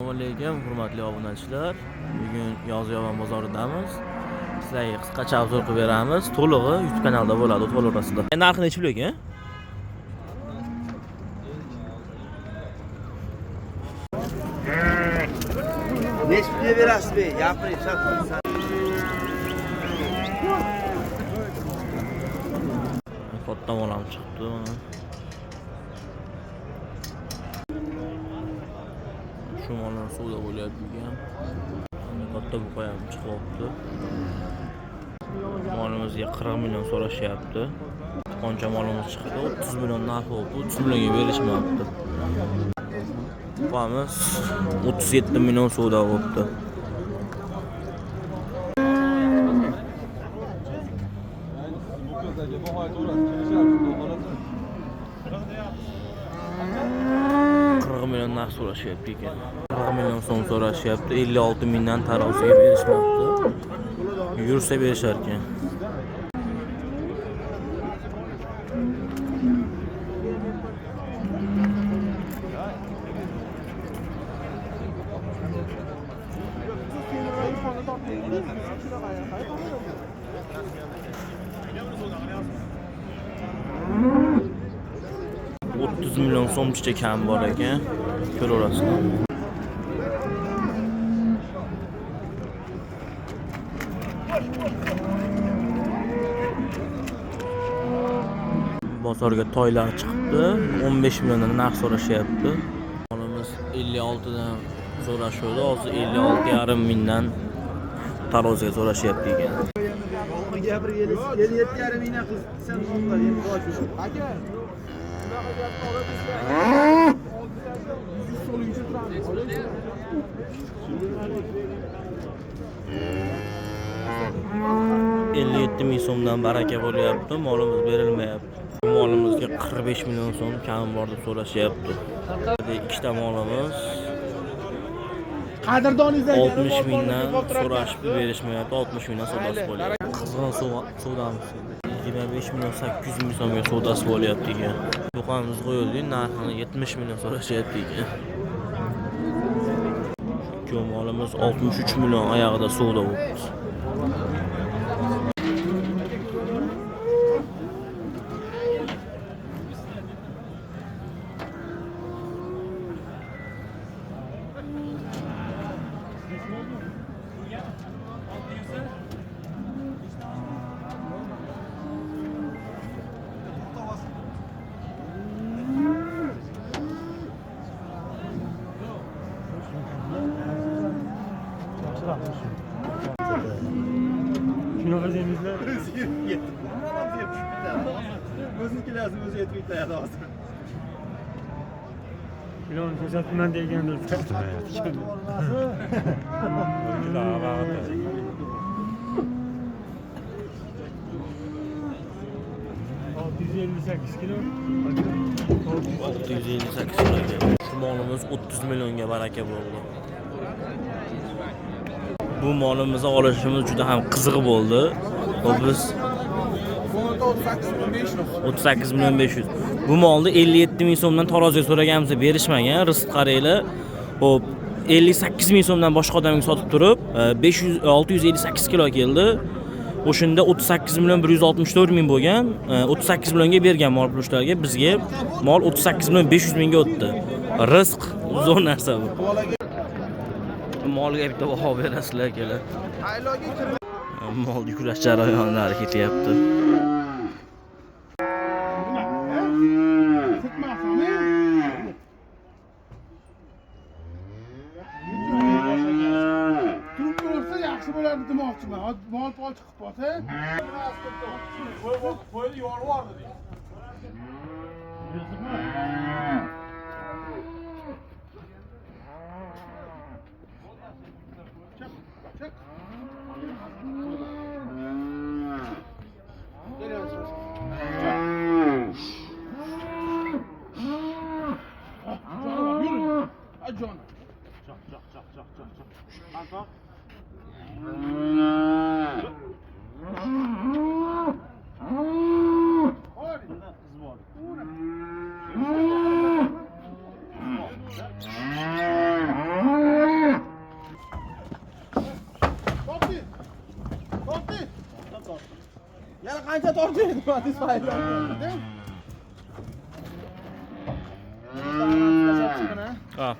Assalomu alaykum, hurmatli obunachilar. Bugun Yozyovon bozoridamiz. Sizlarga qisqacha obzor qilib beramiz. To'lig'i YouTube kanalida bo'ladi, to'g'rirasida. Narxi necha pul ekan? Necha pulga berasiz be? Gapiring, chat. Katta molam chiqdi. Shu mollar suvda bo'lyapti ekan. Katta buqa ham chiqyapti. Molimizga 40 million so'rashyapti. Qancha molimiz chiqdi? 30 million narxi bo'ldi. 30 millionga berishmayapti. Buqamiz 37 million suvda bo'libdi. Million narx so'rashyapti ekan. 40 million so'm so'rashyapti. 56 mingdan taroziga berishmoqda. Yursa berishar ekan. $30 milyon so'mcha kam bor ekan. Ko'raverasizlar. Bozorga toylar chiqdi. 15 milliondan narx so'rashyapti. Molimiz 56 dan so'rashuvdi. Hozir 56,5 mingdan taroziga so'rashyapti ekan. Gapir 57,5 mingdan qilsam so'zlar endi bosh. Aka. $57 so'mdan baraka bo'lyapti. Molimiz berilmayapti. Molimizga 45 million so'm kam bor deb so'rashyapti. Ikkita molimiz qadrdoningizdan 60 mingdan so'rashib berishmayapti. 60 mingdan savdosi bo'lyapti. Qizg'in suvdamiz. 25 million 800 ming so'mga savdosi bo'lyapti ekan. Buqamiz qo'yildi, narxini 70 million so'rashyapti ekan. Shu molimiz 63 million oyog'ida suvda bo'libdi. Şuna verdiğimizde O'ziniki lazım, o'zi yetib ketadi hozir. Milon ko'rsatman degandir. 658 kilo. 658 kilo. Şu molimiz 30 millionga baraka bo'ldi. Bu molimizni olishimiz juda ham qiziq bo'ldi. Biz 38 million 500. Bu molni 57 ming so'mdan taroziga so'raganimizda berishmagan, rizq qaranglar. Xo'p, 58 ming so'mdan boshqa odamga sotib turib, 658 kilo keldi. O'shunda 38 million 164 ming bo'lgan, 38 millionga bergan mol pulishlarga bizga mol 38 million 500 mingga o'tdi. Rizq zo'r narsa bu. Molga bitta baho berasizlar akalar. Mol yuklash jarayonlari ketyapti. Yaxshi bo'lardi demoqchiman. Mol pol chiqib qolsa, qo'yni yorib yubordi deydi. qancha tortaydi Matiz fayda. Ha.